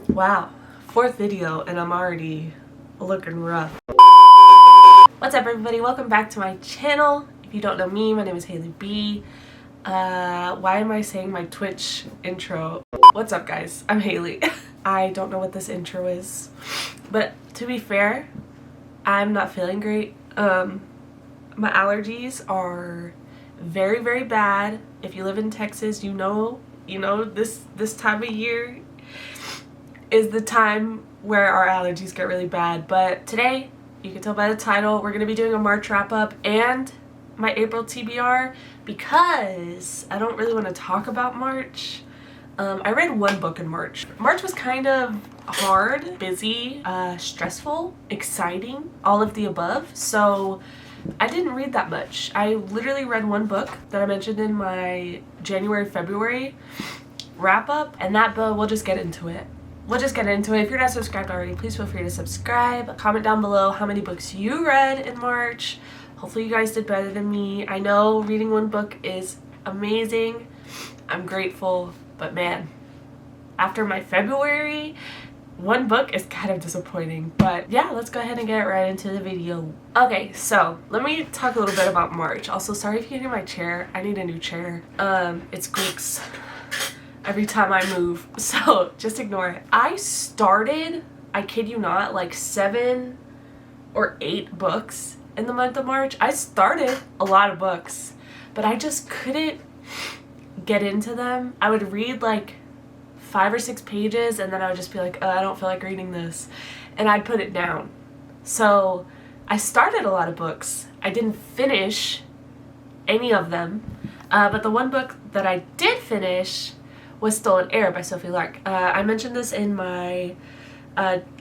Wow, fourth video and I'm already looking rough. What's up everybody, welcome back to my channel. If you don't know me, my name is Haley B. Why am I saying my Twitch intro? What's up guys, I'm Haley. I don't know what this intro is, but to be fair, I'm not feeling great. My allergies are very, very bad. If you live in Texas, you know this time of year is the time where our allergies get really bad. But today, you can tell by the title, we're going to be doing a March wrap-up and my April TBR because I don't really want to talk about March. I read one book in March. March was kind of hard, busy, stressful, exciting, all of the above. So I didn't read that much. I literally read one book that I mentioned in my January-February wrap-up, and that book, we'll just get into it. If you're not subscribed already, please feel free to subscribe. Comment down below how many books you read in March. Hopefully you guys did better than me. I know reading one book is amazing. I'm grateful, but man, after my February, one book is kind of disappointing. But yeah, let's go ahead and get right into the video. Okay, so let me talk a little bit about March. Also, sorry if you can hear my chair. I need a new chair. It squeaks every time I move, so just ignore it. I started, I kid you not, like 7 or 8 books in the month of March. I started a lot of books, but I just couldn't get into them. I would read like 5 or 6 pages and then I would just be like, I don't feel like reading this, and I'd put it down. So I started a lot of books. I didn't finish any of them, but the one book that I did finish was Stolen Heir by Sophie Lark. I mentioned this in my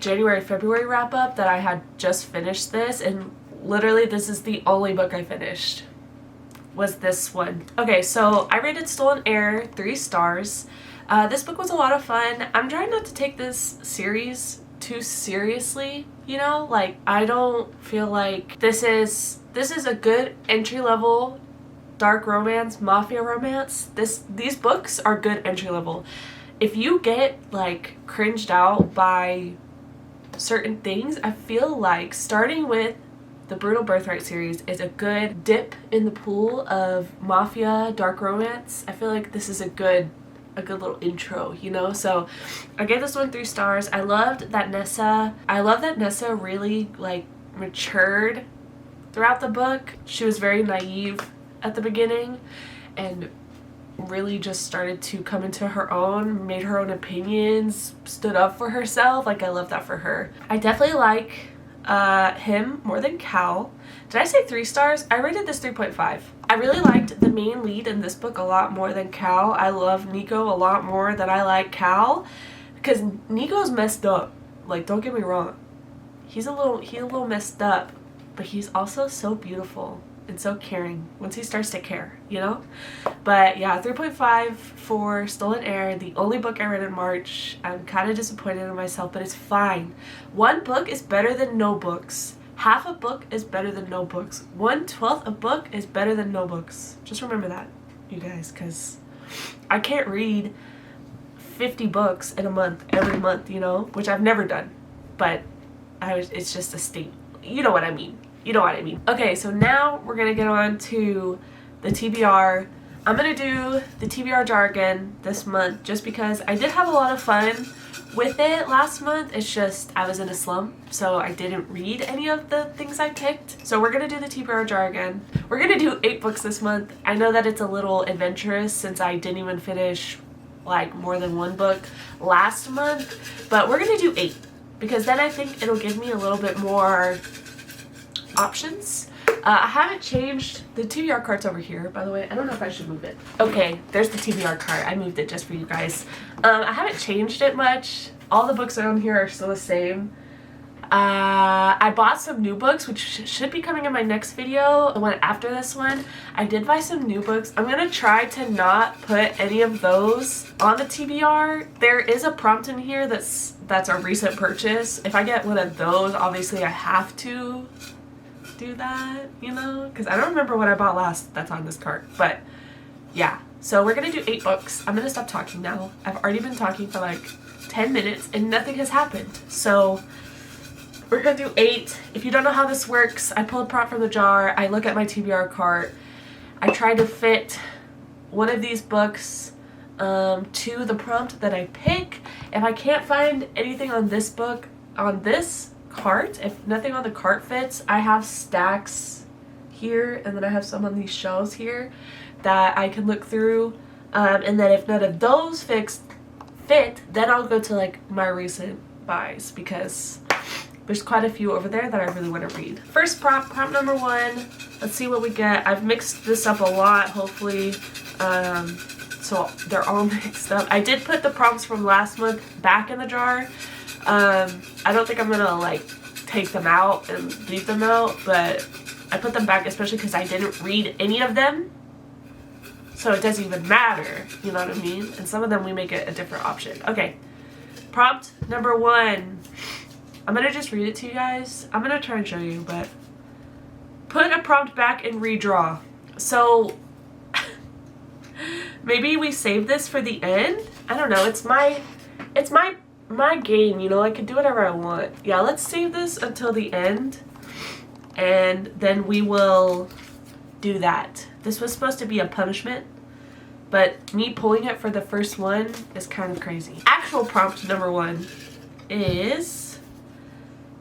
January-February wrap-up that I had just finished this, and literally this is the only book I finished, was this one. Okay, so I rated Stolen Heir 3 stars. This book was a lot of fun. I'm trying not to take this series too seriously, you know? Like, I don't feel like this is a good entry-level dark romance, mafia romance. These books are good entry level. If you get like cringed out by certain things, I feel like starting with the Brutal Birthright series is a good dip in the pool of mafia dark romance. I feel like this is a good little intro, you know? So I gave this one 3 stars. I loved that Nessa really like matured throughout the book. She was very naive at the beginning and really just started to come into her own, made her own opinions, stood up for herself. Like, I love that for her. I definitely like him more than Cal. Did I say 3 stars? I rated this 3.5. I really liked the main lead in this book a lot more than Cal. I love Nico a lot more than I like Cal, because Nico's messed up. Like, don't get me wrong. He's a little messed up, but he's also so beautiful and so caring once he starts to care, you know? But yeah, 3.5 for Stolen Heir, the only book I read in March. I'm kind of disappointed in myself, but it's fine. One book is better than no books. Half a book is better than no books. 1/12 a book is better than no books. Just remember that, you guys, because I can't read 50 books in a month, every month, you know? Which I've never done, but it's just a state. You know what I mean. You know what I mean. Okay, so now we're gonna get on to the TBR. I'm gonna do the TBR jargon this month just because I did have a lot of fun with it last month. It's just I was in a slump, so I didn't read any of the things I picked. So we're gonna do the TBR jargon. We're gonna do 8 books this month. I know that it's a little adventurous since I didn't even finish like more than 1 book last month, but we're gonna do 8 because then I think it'll give me a little bit more options. I haven't changed the TBR cart's over here, by the way. I don't know if I should move it. Okay, there's the TBR cart. I moved it just for you guys. I haven't changed it much. All the books on here are still the same. I bought some new books, which should be coming in my next video, the one after this one. I did buy some new books. I'm gonna try to not put any of those on the TBR. There is a prompt in here that's a recent purchase. If I get one of those, obviously I have to do that, you know, because I don't remember what I bought last that's on this cart, but yeah, so we're gonna do 8 books. I'm gonna stop talking now. I've already been talking for like 10 minutes and nothing has happened. So we're gonna do 8. If you don't know how this works, I pull a prompt from the jar, I look at my TBR cart, I try to fit one of these books to the prompt that I pick. If I can't find anything on this book, on this cart, if nothing on the cart fits, I have stacks here, and then I have some on these shelves here that I can look through, and then if none of those fit, then I'll go to like my recent buys, because there's quite a few over there that I really want to read. First prompt number 1. Let's see what we get. I've mixed this up a lot, hopefully, so they're all mixed up. I did put the prompts from last month back in the jar. I don't think I'm gonna like take them out and leave them out, but I put them back especially because I didn't read any of them, so it doesn't even matter, you know what I mean? And some of them we make it a different option. Okay, prompt number 1. I'm gonna just read it to you guys. I'm gonna try and show you, but put a prompt back and redraw. So maybe we save this for the end. I don't know. It's my game, you know. I can do whatever I want. Yeah, let's save this until the end, and then we will do that. This was supposed to be a punishment, but me pulling it for the first one is kind of crazy. Actual prompt number 1 is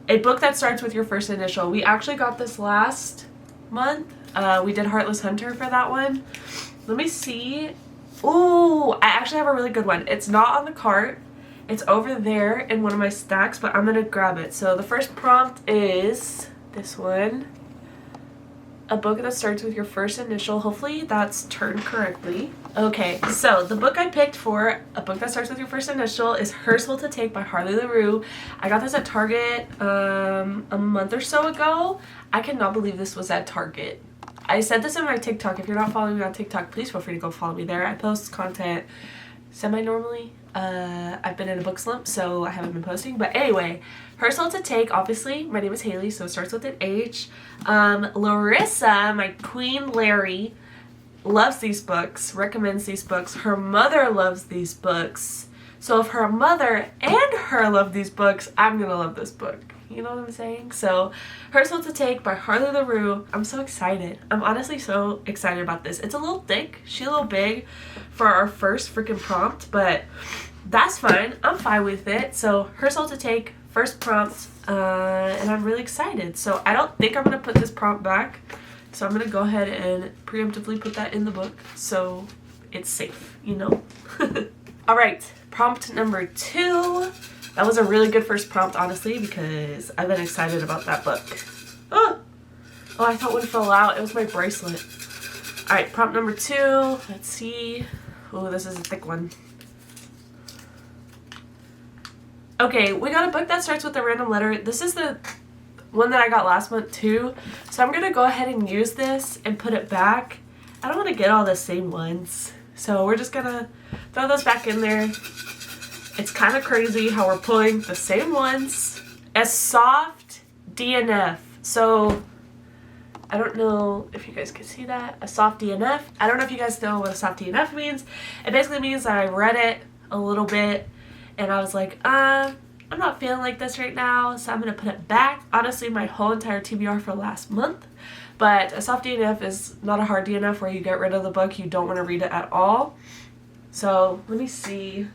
a book that starts with your first initial. We actually got this last month. We did Heartless Hunter for that one. Let me see. Ooh, I actually have a really good one. It's not on the cart. It's over there in one of my stacks, but I'm gonna grab it. So the first prompt is this one. A book that starts with your first initial. Hopefully that's turned correctly. Okay, so the book I picked for a book that starts with your first initial is Her Soul to Take by Harley LaRue. I got this at Target a month or so ago. I cannot believe this was at Target. I said this in my TikTok. If you're not following me on TikTok, please feel free to go follow me there. I post content semi-normally. I've been in a book slump, so I haven't been posting. But anyway, Her Soul to Take, obviously. My name is Haley, so it starts with an H. Larissa, my Queen Larry, loves these books, recommends these books. Her mother loves these books. So if her mother and her love these books, I'm gonna love this book. You know what I'm saying? So, Her Soul to Take by Harley LaRue. I'm so excited. I'm honestly so excited about this. It's a little thick. She's a little big for our first freaking prompt, but that's fine. I'm fine with it. So, Her Soul to Take, first prompt, and I'm really excited. So, I don't think I'm going to put this prompt back. So, I'm going to go ahead and preemptively put that in the book so it's safe, you know? All right, prompt number 2. That was a really good first prompt, honestly, because I've been excited about that book. Oh, I thought one fell out. It was my bracelet. All right, prompt number 2. Let's see. Oh, this is a thick one. Okay, we got a book that starts with a random letter. This is the one that I got last month, too. So I'm going to go ahead and use this and put it back. I don't want to get all the same ones. So we're just going to throw those back in there. It's kind of crazy how we're pulling the same ones. A soft DNF. So, I don't know if you guys can see that. A soft DNF. I don't know if you guys know what a soft DNF means. It basically means that I read it a little bit and I was like, I'm not feeling like this right now, so I'm going to put it back. Honestly, my whole entire TBR for last month. But a soft DNF is not a hard DNF where you get rid of the book. You don't want to read it at all. So, let me see.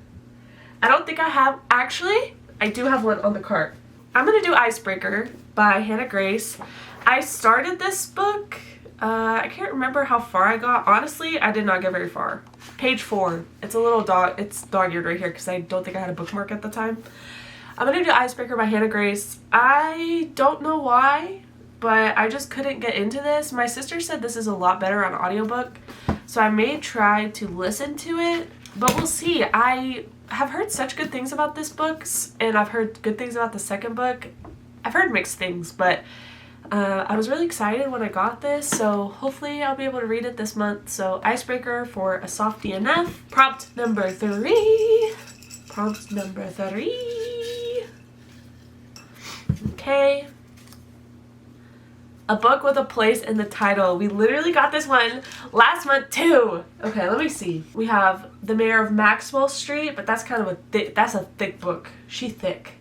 I don't think I have, actually, I do have one on the cart. I'm going to do Icebreaker by Hannah Grace. I started this book, I can't remember how far I got. Honestly, I did not get very far. Page 4. It's a little it's dog-eared right here because I don't think I had a bookmark at the time. I'm going to do Icebreaker by Hannah Grace. I don't know why, but I just couldn't get into this. My sister said this is a lot better on audiobook, so I may try to listen to it, but we'll see. I have heard such good things about this book, and I've heard good things about the second book. I've heard mixed things, but I was really excited when I got this, so hopefully I'll be able to read it this month. So Icebreaker for a soft DNF. Prompt number 3. Prompt number 3. Okay. A book with a place in the title. We literally got this one last month too. Okay, let me see. We have The Mayor of Maxwell Street, but that's kind of that's a thick book. She thick.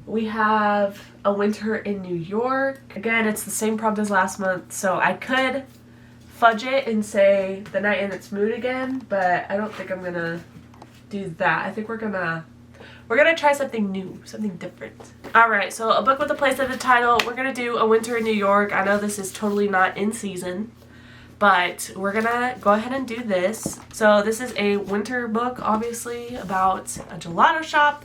We have A Winter in New York. Again, it's the same prompt as last month, so I could fudge it and say The Night in Its Mood again, but I don't think I'm gonna do that. I think we're gonna try something new, something different. Alright, so a book with a place in the title. We're gonna do A Winter in New York. I know this is totally not in season, but we're gonna go ahead and do this. So this is a winter book, obviously, about a gelato shop.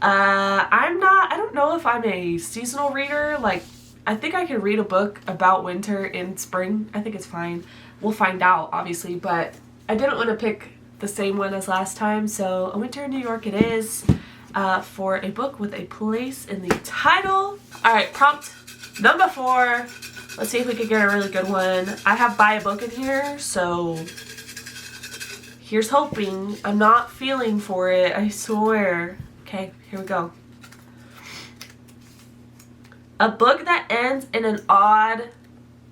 I don't know if I'm a seasonal reader. Like, I think I can read a book about winter in spring. I think it's fine. We'll find out, obviously, but I didn't want to pick the same one as last time, so A Winter in New York it is, for a book with a place in the title. Alright, prompt number 4. Let's see if we can get a really good one. I have buy a book in here, so here's hoping. I'm not feeling for it, I swear. Okay, here we go. A book that ends in an odd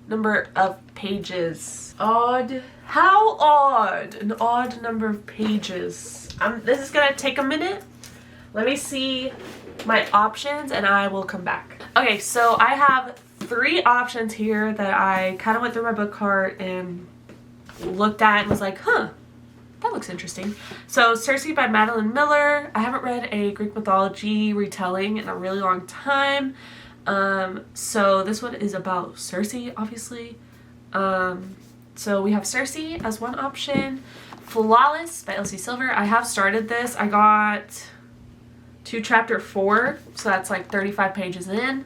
number of pages. Odd? How odd? An odd number of pages. This is gonna take a minute. Let me see my options and I will come back. Okay, so I have 3 options here that I kind of went through my book cart and looked at and was like, huh, that looks interesting. So Circe by Madeline Miller. I haven't read a Greek mythology retelling in a really long time. So this one is about Circe, obviously. So we have Circe as one option. Flawless by Elsie Silver. I have started this. I got to chapter 4, so that's like 35 pages in.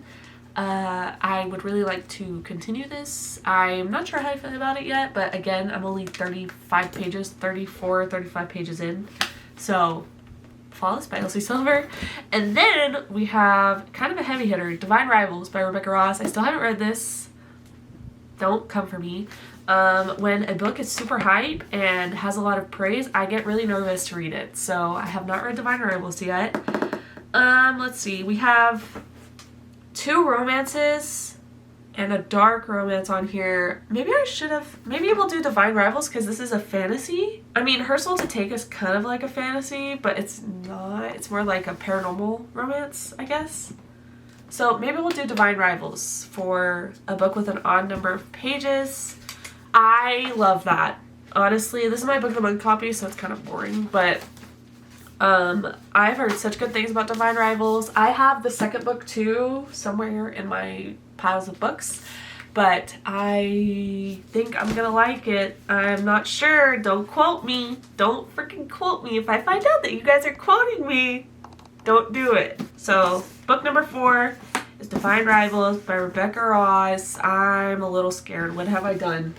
I would really like to continue this. I'm not sure how I feel about it yet, but again, I'm only 35 pages, 35 pages in. So, Flawless by Elsie Silver. And then we have kind of a heavy hitter, Divine Rivals by Rebecca Ross. I still haven't read this. Don't come for me. When a book is super hype and has a lot of praise, I get really nervous to read it. So I have not read Divine Rivals yet. Let's see. We have 2 romances and a dark romance on here. Maybe we'll do Divine Rivals because this is a fantasy. I mean, Her Soul to Take is kind of like a fantasy, but it's not. It's more like a paranormal romance, I guess. So maybe we'll do Divine Rivals for a book with an odd number of pages. I love that. Honestly, this is my book of the month copy, so it's kind of boring, but I've heard such good things about Divine Rivals. I have the second book too, somewhere in my piles of books, but I think I'm gonna like it. I'm not sure. Don't quote me. Don't freaking quote me. If I find out that you guys are quoting me, don't do it. So, book number 4 is Divine Rivals by Rebecca Ross. I'm a little scared. What have I done?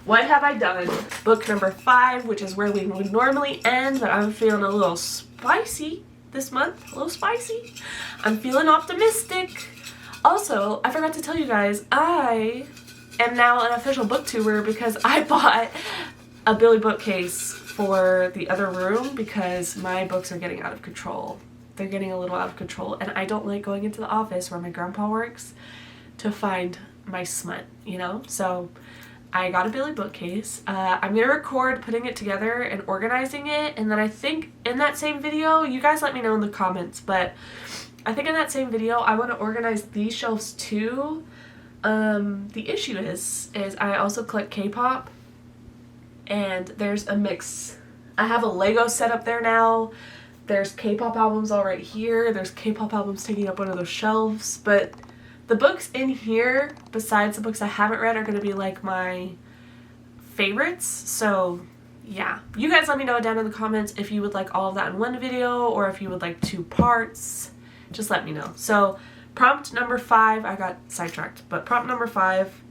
What have I done? Book number 5, which is where we would normally end, but I'm feeling a little spicy this month. A little spicy. I'm feeling optimistic. Also, I forgot to tell you guys, I am now an official booktuber because I bought a Billy bookcase for the other room because my books are getting out of control. They're getting a little out of control, and I don't like going into the office where my grandpa works to find my smut, you know? So I got a Billy bookcase. I'm gonna record putting it together and organizing it, and then I think in that same video, you guys let me know in the comments, but I think in that same video I want to organize these shelves too. The issue is I also collect K-pop, and there's a mix. I have a Lego set up there now. There's K-pop albums all right here. There's K-pop albums taking up one of those shelves, but the books in here, besides the books I haven't read, are going to be like my favorites. So yeah, you guys let me know down in the comments if you would like all of that in one video or if you would like 2 parts. Just let me know. So prompt number 5, I got sidetracked, but prompt number 5,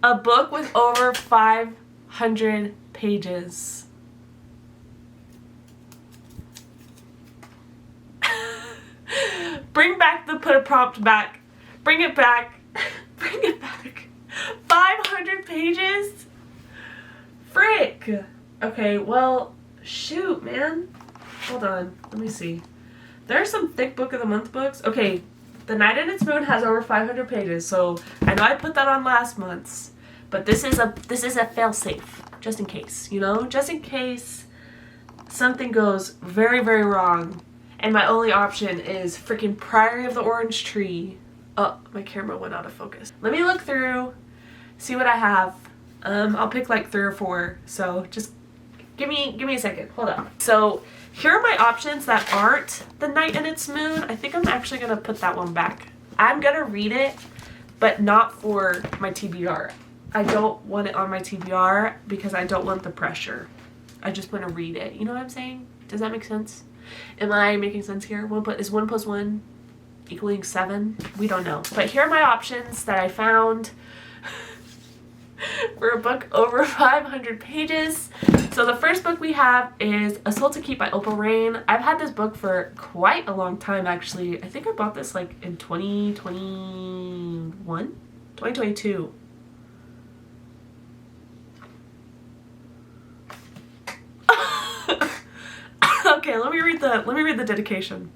a book with over 500 pages. Bring back the put a prompt back. Bring it back. Bring it back. 500 pages? Frick. Okay, well, shoot, man. Hold on. Let me see. There are some thick book of the month books. Okay, The Night in Its Moon has over 500 pages, so I know I put that on last month's, but this is a fail-safe, just in case, you know? Just in case something goes very, very wrong and my only option is freaking Priory of the Orange Tree. Oh, my camera went out of focus. Let me look through, see what I have. I'll pick like 3 or 4, so just give me a second. Hold on. So here are my options that aren't The Night and Its Moon. I think I'm actually gonna put that one back. I'm gonna read it, but not for my TBR. I don't want it on my TBR because I don't want the pressure. I just want to read it. You know what I'm saying? Does that make sense? Am I making sense here? Is 1 + 1 equaling 7? We don't know. But here are my options that I found for a book over 500 pages. So the first book we have is A Soul to Keep by Opal Rain. I've had this book for quite a long time, actually. I think I bought this like in 2021? 2022. Okay, let me read the dedication.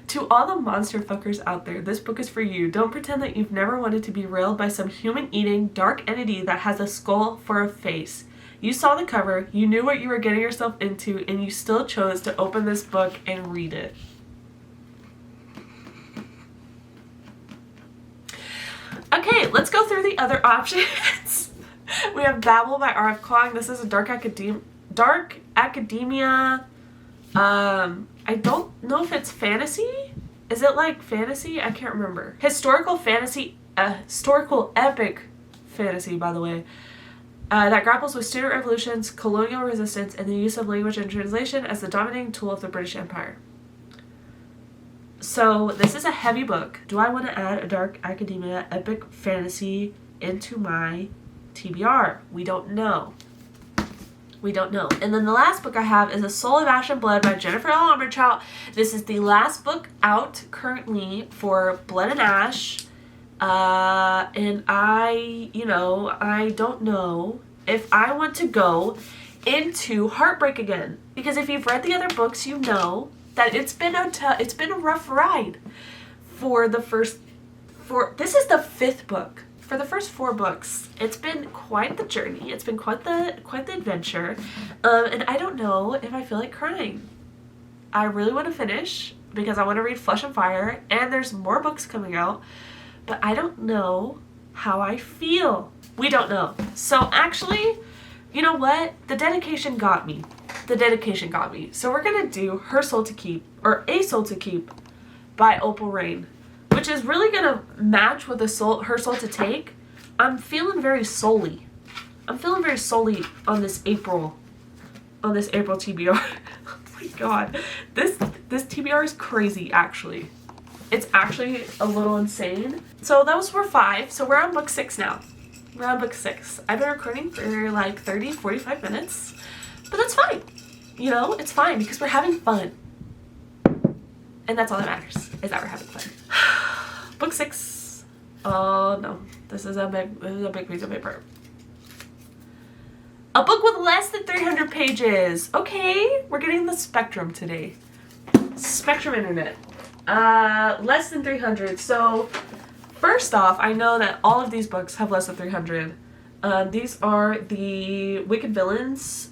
To all the monster fuckers out there, this book is for you. Don't pretend that you've never wanted to be railed by some human-eating, dark entity that has a skull for a face. You saw the cover, you knew what you were getting yourself into, and you still chose to open this book and read it. Okay, let's go through the other options. We have Babel by R.F. Kuang. This is a dark academia. I don't know if it's fantasy. Is it like fantasy? I can't remember. Historical fantasy, historical epic fantasy, by the way, that grapples with student revolutions, colonial resistance, and the use of language and translation as the dominating tool of the British Empire. So this is a heavy book. Do I want to add a dark academia epic fantasy into my TBR? We don't know. We don't know. And then the last book I have is A Soul of Ash and Blood by Jennifer L. Armentrout. This is the last book out currently for Blood and Ash. And I don't know if I want to go into heartbreak again. Because if you've read the other books, you know that it's been a rough ride for the first 4. This is the 5th book. For the first 4 books, it's been quite the journey. It's been quite the adventure, and I don't know if I feel like crying. I really want to finish because I want to read Flesh and Fire, and there's more books coming out, but I don't know how I feel. We don't know. So actually, you know what? The dedication got me. The dedication got me. So we're gonna do Her Soul to Keep, or A Soul to Keep, by Opal Rain, which is really gonna match with Her Soul to Take. I'm feeling very soul-y. I'm feeling very soul-y on this April TBR. Oh my god. This TBR is crazy, actually. It's actually a little insane. So those were 5. So we're on book 6 now. We're on book 6. I've been recording for like 30, 45 minutes. But that's fine. You know, it's fine because we're having fun. And that's all that matters, is that we're having fun. Book 6. Oh no, this is a big piece of paper. A book with less than 300 pages. Okay, we're getting the spectrum today. Spectrum internet. Less than 300. So first off, I know that all of these books have less than 300. These are the Wicked Villains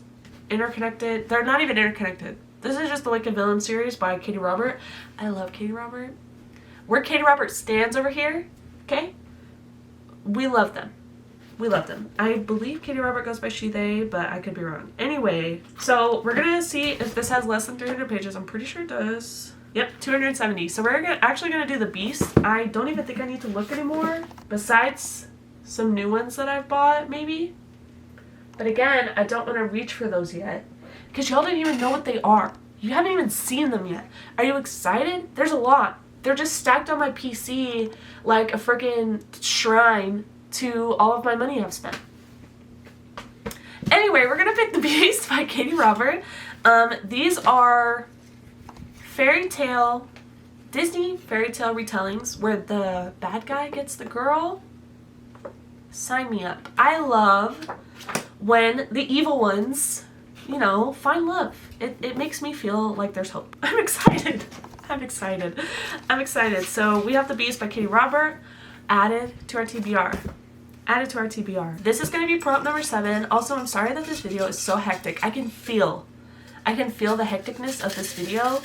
interconnected. They're not even interconnected. This is just the Wicked Villain series by Katie Robert. I love Katie Robert. We're Katie Robert stands over here, okay? We love them. We love them. I believe Katie Robert goes by she, they, but I could be wrong. Anyway, so we're gonna see if this has less than 300 pages. I'm pretty sure it does. Yep, 270. So we're actually gonna do the Beast. I don't even think I need to look anymore, besides some new ones that I've bought, maybe. But again, I don't want to reach for those yet, because y'all don't even know what they are. You haven't even seen them yet. Are you excited? There's a lot. They're just stacked on my PC like a freaking shrine to all of my money I've spent. Anyway, we're gonna pick The Beast by Katie Robert. These are Disney fairy tale retellings where the bad guy gets the girl. Sign me up. I love when the evil ones, you know, find love. It makes me feel like there's hope. I'm excited. I'm excited. I'm excited. So we have The Beast by Katie Robert added to our TBR. Added to our TBR. This is going to be prompt number 7. Also, I'm sorry that this video is so hectic. I can feel the hecticness of this video.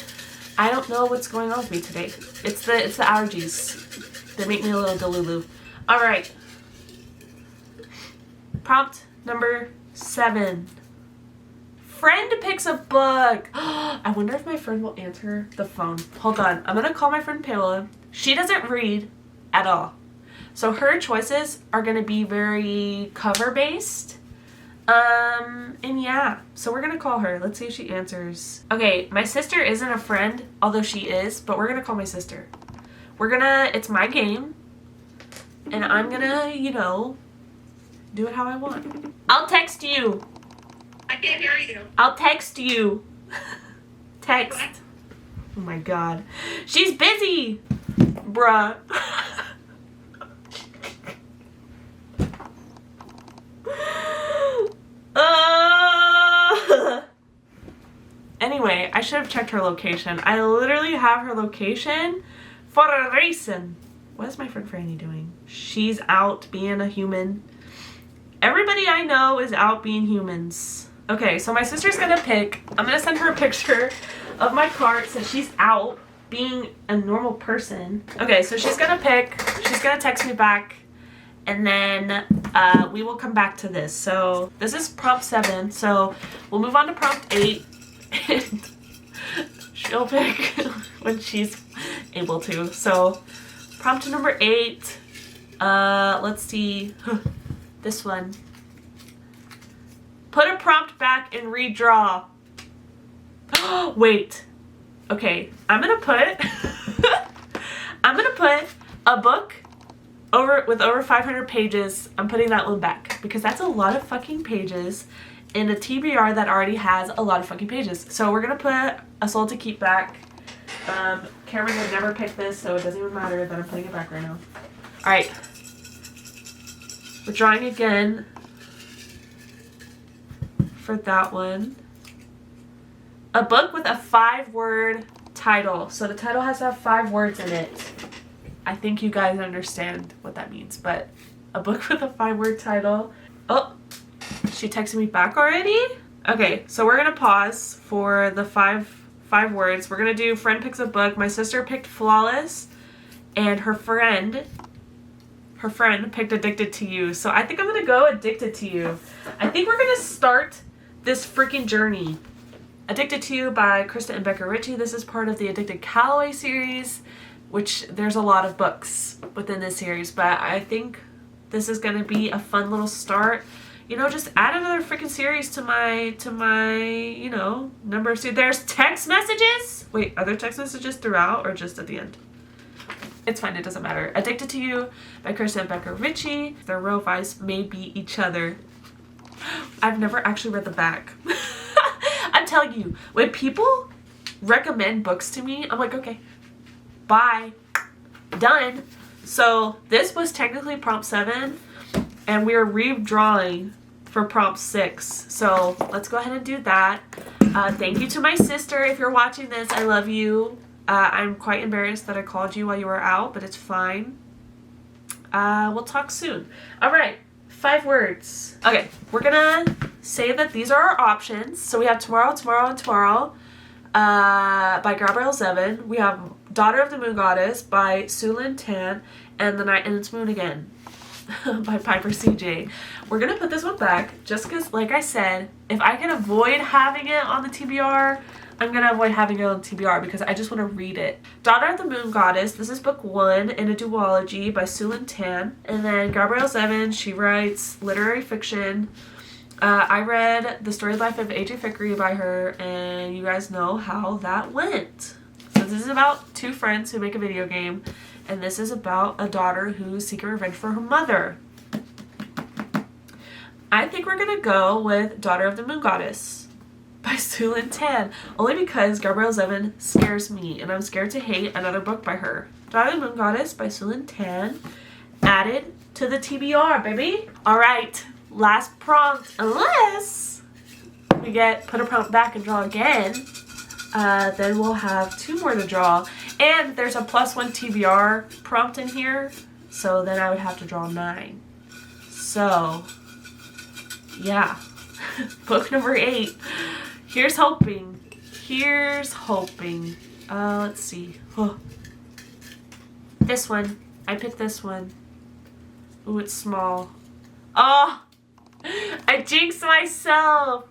I don't know what's going on with me today. It's the allergies. They make me a little delulu. All right. Prompt number 7. Friend picks a book. I wonder if my friend will answer the phone. Hold on. I'm going to call my friend Pamela. She doesn't read at all. So her choices are going to be very cover based. And yeah. So we're going to call her. Let's see if she answers. Okay. My sister isn't a friend, although she is, but we're going to call my sister. It's my game. And I'm going to, you know, do it how I want. I'll text you. I can't hear you. I'll text you. Text. What? Oh my god. She's busy. Bruh. Anyway, I should have checked her location. I literally have her location for a reason. What is my friend Franny doing? She's out being a human. Everybody I know is out being humans. Okay, so my sister's gonna pick. I'm gonna send her a picture of my cart since she's out being a normal person. Okay, so she's gonna pick. She's gonna text me back, and then we will come back to this. So this is prompt 7. So we'll move on to prompt 8, and she'll pick when she's able to. So prompt number 8. Let's see. This one. Put a prompt back and redraw. Wait. Okay, I'm gonna put a book with over 500 pages. I'm putting that one back because that's a lot of fucking pages in a TBR that already has a lot of fucking pages. So we're gonna put A Soul to Keep back. Cameron would never pick this, so it doesn't even matter that I'm putting it back right now. All right. We're drawing again for that one. A book with a 5-word title. So the title has to have 5 words in it. I think you guys understand what that means, but a book with a 5-word title. Oh, she texted me back already? Okay, so we're gonna pause for the five words. We're gonna do friend picks a book. My sister picked Flawless, and her friend picked Addicted to You. So I think I'm gonna go Addicted to You. I think we're gonna start this freaking journey. Addicted to You by Krista and Becca Ritchie. This is part of the Addicted Calloway series, which there's a lot of books within this series, but I think this is gonna be a fun little start. You know, just add another freaking series to my, you know, number of series. There's text messages. Wait, are there text messages throughout or just at the end? It's fine, it doesn't matter. Addicted to You by Krista and Becca Ritchie. Their robots may beat each other. I've never actually read the back. I'm telling you, when people recommend books to me, I'm like, okay, bye, done. So this was technically prompt 7, and we are redrawing for prompt 6. So let's go ahead and do that. Thank you to my sister. If you're watching this, I love you. I'm quite embarrassed that I called you while you were out, but it's fine. We'll talk soon. All right, 5 words. Okay, we're gonna say that these are our options. So we have Tomorrow, Tomorrow, and Tomorrow by Gabrielle Zevin. We have Daughter of the Moon Goddess by Sulin Tan, and The Night and Its Moon Again by Piper CJ. We're gonna put this one back just because, like I said, if I can avoid having it on the TBR, I'm gonna avoid having it on TBR because I just want to read it. Daughter of the Moon Goddess. This is book 1 in a duology by Sulin Tan. And then Gabrielle Zevin, she writes literary fiction. I read The Storied Life of A.J. Fickery by her, and you guys know how that went. So this is about 2 friends who make a video game, and this is about a daughter who's seeking revenge for her mother. I think we're gonna go with Daughter of the Moon Goddess by Sulin Tan, only because Gabrielle Zevin scares me, and I'm scared to hate another book by her. Daughter of the Moon Goddess by Sulin Tan, added to the TBR, baby. All right, last prompt, unless we get put a prompt back and draw again. Then we'll have 2 more to draw. And there's a +1 TBR prompt in here. So then I would have to draw 9. So, yeah. Book number 8. Here's hoping. Here's hoping. Let's see. Oh. This one. I picked this one. Ooh, it's small. Oh! I jinxed myself!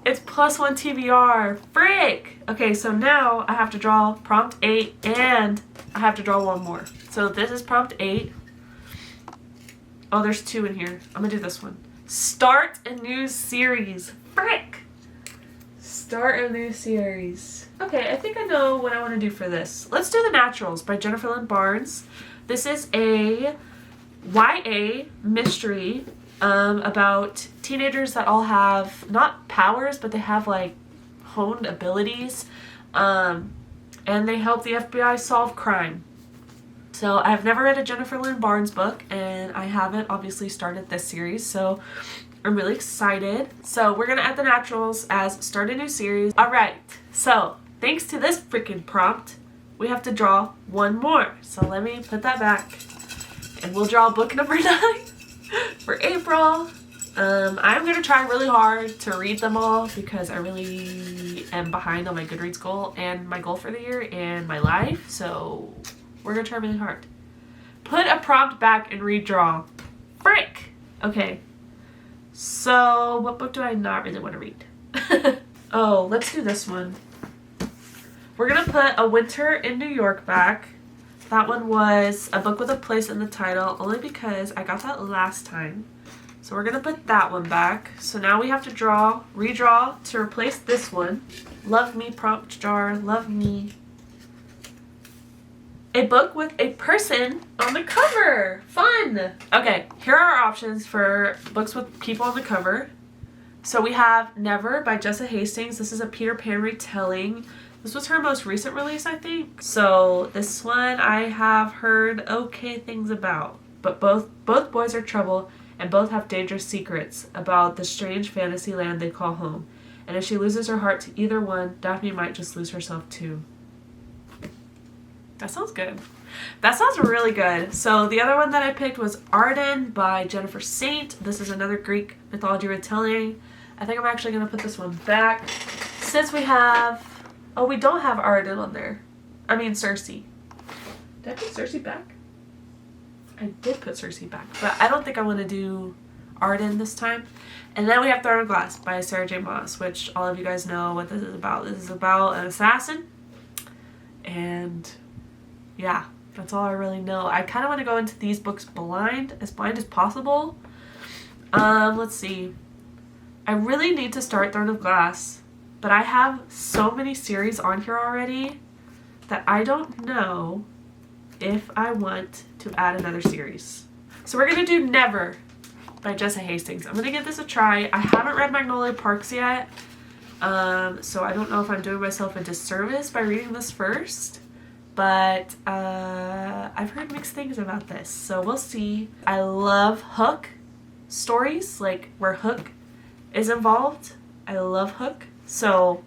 It's +1 TBR. Frick! Okay, so now I have to draw prompt 8 and I have to draw 1 more. So this is prompt 8. Oh, there's 2 in here. I'm gonna do this one. Start a new series. Frick! Start a new series. Okay, I think I know what I want to do for this. Let's do The Naturals by Jennifer Lynn Barnes. This is a YA mystery about teenagers that all have, not powers, but they have like honed abilities. And they help the FBI solve crime. So I've never read a Jennifer Lynn Barnes book, and I haven't obviously started this series, so I'm really excited. So we're gonna add The Naturals as start a new series. Alright, so thanks to this freaking prompt, we have to draw 1 more. So let me put that back, and we'll draw book number 9 for April. I'm gonna try really hard to read them all because I really am behind on my Goodreads goal and my goal for the year and my life, so we're gonna try really hard. Put a prompt back and redraw. Frick! Okay. So, what book do I not really want to read? Oh, let's do this one. We're gonna put A Winter in New York back. That one was a book with a place in the title, only because I got that last time. So we're gonna put that one back. So now we have to redraw to replace this one. Love Me prompt jar, love me. A book with a person on the cover. Fun! Okay, here are our options for books with people on the cover. So we have Never by Jessa Hastings. This is a Peter Pan retelling. This was her most recent release, I think. So this one I have heard okay things about. But both boys are trouble and both have dangerous secrets about the strange fantasy land they call home. And if she loses her heart to either one, Daphne might just lose herself too. That sounds good. That sounds really good. So the other one that I picked was Arden by Jennifer Saint. This is another Greek mythology retelling. I think I'm actually going to put this one back. Since we have... Oh, we don't have Arden on there. I mean Circe. Did I put Circe back? I did put Circe back. But I don't think I want to do Arden this time. And then we have Throne of Glass by Sarah J. Maas, which all of you guys know what this is about. This is about an assassin. And... yeah, that's all I really know. I kind of want to go into these books blind as possible. Let's see. I really need to start Throne of Glass, but I have so many series on here already that I don't know if I want to add another series. So we're going to do Never by Jessa Hastings. I'm going to give this a try. I haven't read Magnolia Parks yet, so I don't know if I'm doing myself a disservice by reading this first. But I've heard mixed things about this, so we'll see. I love Hook stories, like where Hook is involved. I love Hook, so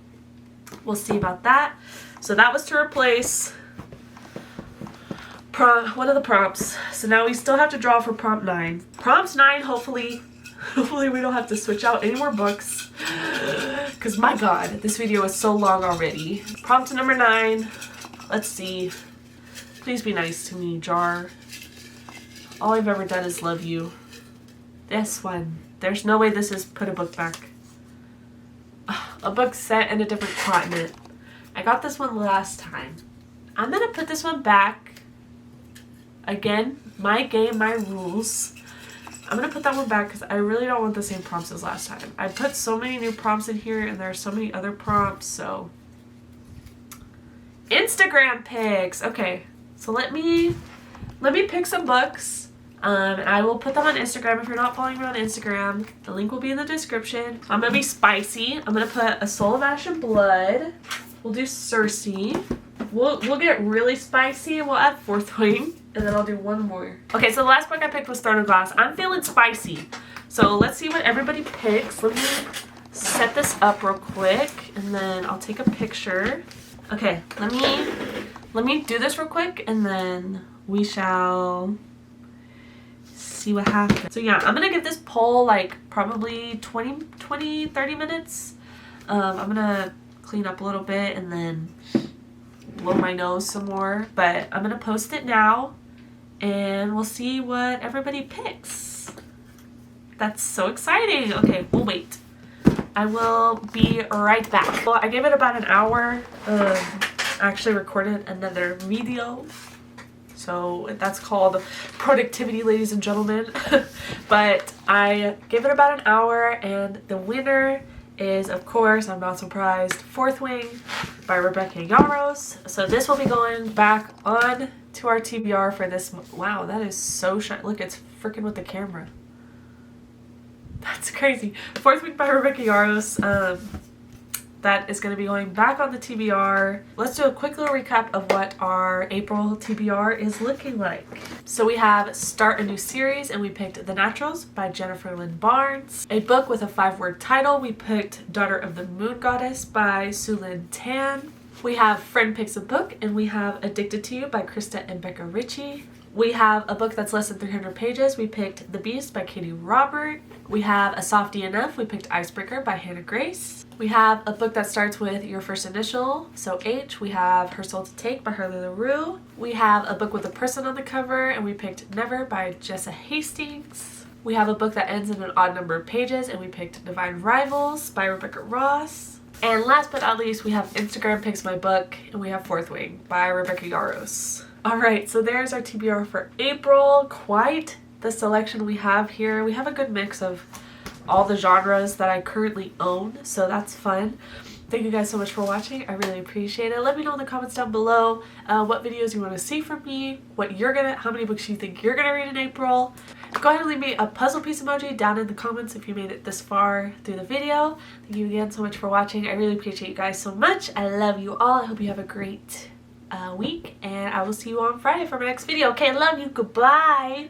we'll see about that. So that was to replace one of the prompts. So now we still have to draw for prompt 9. Prompt 9, hopefully we don't have to switch out any more books. Because my god, this video is so long already. Prompt number 9. Let's see. Please be nice to me, jar. All I've ever done is love you. This one. There's no way this is put a book back. A book set in a different continent. I got this one last time. I'm gonna put this one back. Again, my game, my rules. I'm gonna put that one back because I really don't want the same prompts as last time. I put so many new prompts in here and there are so many other prompts, so... Instagram pics. Okay, so let me pick some books, and I will put them on Instagram. If you're not following me on Instagram, the link will be in the description. I'm gonna be spicy. I'm gonna put A Soul of Ash and Blood. We'll do Circe. We'll get really spicy and we'll add Fourth Wing, and then I'll do one more. Okay, so the last book I picked was Throne of Glass. I'm feeling spicy, so let's see what everybody picks. Let me set this up real quick and then I'll take a picture. Okay, let me do this real quick and then we shall see what happens. So yeah, I'm gonna give this poll like probably 30 minutes. I'm gonna clean up a little bit and then blow my nose some more, but I'm gonna post it now and we'll see what everybody picks. That's so exciting. Okay, we'll wait. I will be right back. Well, I gave it about an hour. I actually recorded another video. So that's called productivity, ladies and gentlemen. But I gave it about an hour and the winner is, of course, I'm not surprised, Fourth Wing by Rebecca Yarros. So this will be going back on to our TBR for this. Wow, that is so shiny. Look, it's freaking with the camera. That's crazy. Fourth Wing by Rebecca Yarros. That is going to be going back on the TBR. Let's do a quick little recap of what our April TBR is looking like. So we have Start a New Series and we picked The Naturals by Jennifer Lynn Barnes. A book with a 5-word title, we picked Daughter of the Moon Goddess by Sulin Tan. We have Friend Picks a Book and we have Addicted to You by Krista and Becca Ritchie. We have a book that's less than 300 pages. We picked The Beast by Katie Robert. We have A Soft DNF. We picked Icebreaker by Hannah Grace. We have a book that starts with your first initial, so H. We have Her Soul to Take by Harley LaRue. We have a book with a person on the cover, and we picked Never by Jessa Hastings. We have a book that ends in an odd number of pages, and we picked Divine Rivals by Rebecca Ross. And last but not least, we have Instagram Picks My Book, and we have Fourth Wing by Rebecca Yarros. Alright, so there's our TBR for April. Quite the selection we have here. We have a good mix of all the genres that I currently own, so that's fun. Thank you guys so much for watching. I really appreciate it. Let me know in the comments down below what videos you want to see from me, how many books you think you're gonna read in April. Go ahead and leave me a puzzle piece emoji down in the comments if you made it this far through the video. Thank you again so much for watching. I really appreciate you guys so much. I love you all. I hope you have a great week, and I will see you on Friday for my next video. Okay, I love you. Goodbye.